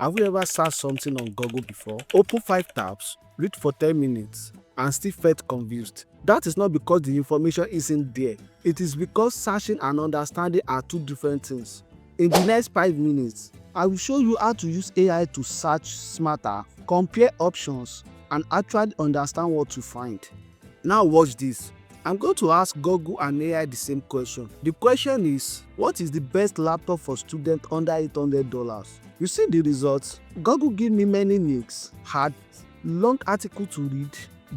Have you ever searched something on Google before? Open 5 tabs, read for 10 minutes, and still felt confused? That is not because the information isn't there. It is because searching and understanding are two different things. In the next 5 minutes, I will show you how to use AI to search smarter, compare options, and actually understand what you find. Now watch this. I'm going to ask Google and AI the same question. The question is, what is the best laptop for students under $800? You see the results? Google give me many links, hard, long article to read,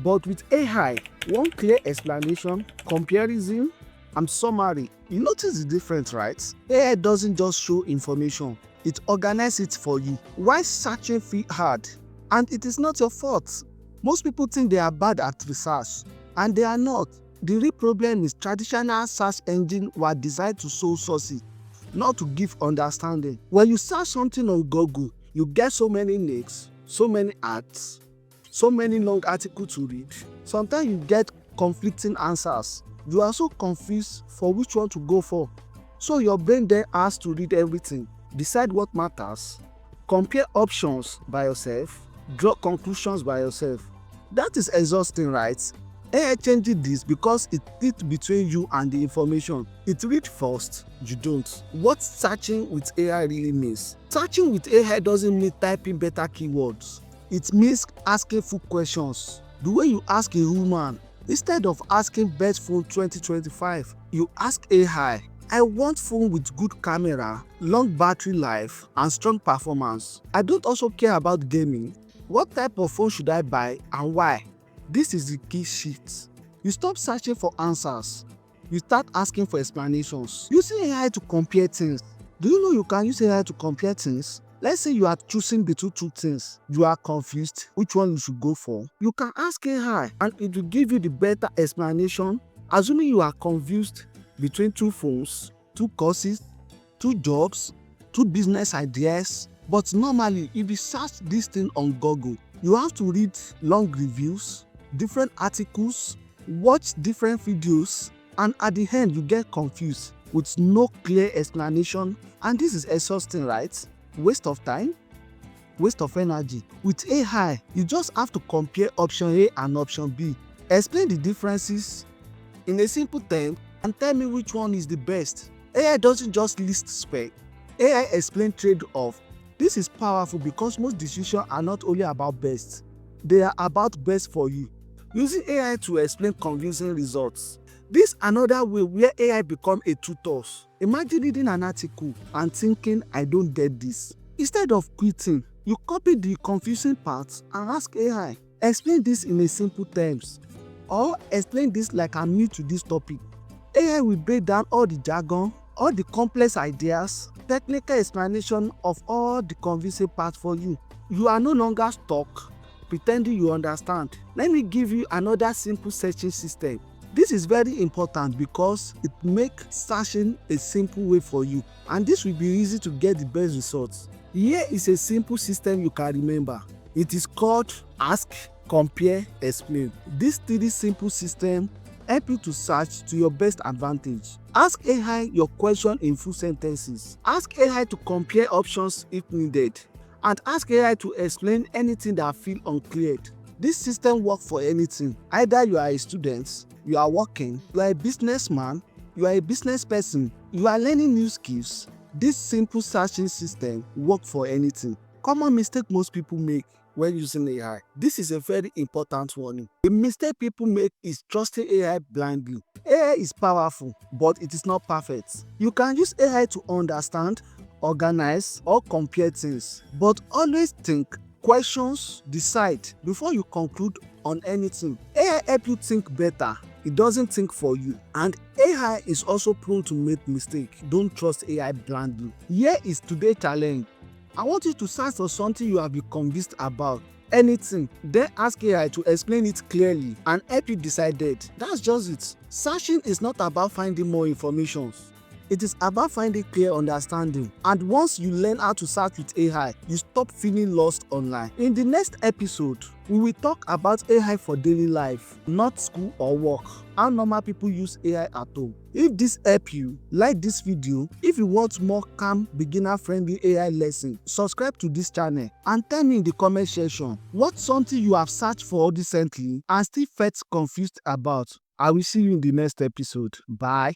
but with AI, one clear explanation, comparison, and summary. You notice the difference, right? AI doesn't just show information, it organizes it for you. Why searching feel hard? And it is not your fault. Most people think they are bad at research, and they are not. The real problem is traditional search engines were designed to show sources, not to give understanding. When you search something on Google, you get so many links, so many ads, so many long articles to read. Sometimes you get conflicting answers. You are so confused for which one to go for. So your brain then has to read everything, decide what matters, compare options by yourself, draw conclusions by yourself. That is exhausting, right? AI changes this because it sits between you and the information. It reads first, you don't. What searching with AI really means? Searching with AI doesn't mean typing better keywords. It means asking full questions. The way you ask a human, instead of asking best phone 2025, you ask AI, I want phone with good camera, long battery life, and strong performance. I don't also care about gaming. What type of phone should I buy and why? This is the key shift. You stop searching for answers. You start asking for explanations. Using AI to compare things. Do you know you can use AI to compare things? Let's say you are choosing between two things. You are confused which one you should go for. You can ask AI and it will give you the better explanation. Assuming you are confused between two phones, two courses, two jobs, two business ideas. But normally, if you search this thing on Google, you have to read long reviews, different articles, watch different videos, and at the end you get confused with no clear explanation, and this is exhausting, right? Waste of time, waste of energy. With AI, you just have to compare option A and option B, explain the differences in a simple term, and tell me which one is the best. AI doesn't just list spec, AI explain trade-off. This is powerful because most decisions are not only about best, they are about best for you. Using AI to explain confusing results. This is another way where AI become a tutor. Imagine reading an article and thinking, I don't get this. Instead of quitting, you copy the confusing parts and ask AI, explain this in a simple terms, or explain this like I'm new to this topic. AI will break down all the jargon, all the complex ideas, technical explanation of all the confusing parts for you. You are no longer stuck pretending you understand. Let me give you another simple searching system. This is very important because it makes searching a simple way for you, and this will be easy to get the best results. Here is a simple system you can remember. It is called Ask, Compare, Explain. This 3 simple system help you to search to your best advantage. Ask AI your question in full sentences. Ask AI to compare options if needed. And ask AI to explain anything that feels unclear. This system works for anything. Either you are a student, you are working, you are a businessman, you are a business person, you are learning new skills. This simple searching system works for anything. Common mistake most people make when using AI. This is a very important warning. The mistake people make is trusting AI blindly. AI is powerful, but it is not perfect. You can use AI to understand, organize, or compare things, but always think, questions, decide before you conclude on anything. AI helps you think better. It doesn't think for you. And AI is also prone to make mistakes. Don't trust AI blindly. Here is today's challenge. I want you to search for something you have been convinced about. Anything. Then ask AI to explain it clearly and help you decide it. That's just it. Searching is not about finding more information. It is about finding clear understanding. And once you learn how to search with AI, you stop feeling lost online. In the next episode, we will talk about AI for daily life, not school or work. How normal people use AI at home. If this help you, like this video. If you want more calm, beginner-friendly AI lesson, subscribe to this channel and tell me in the comment section what's something you have searched for recently and still felt confused about. I will see you in the next episode. Bye.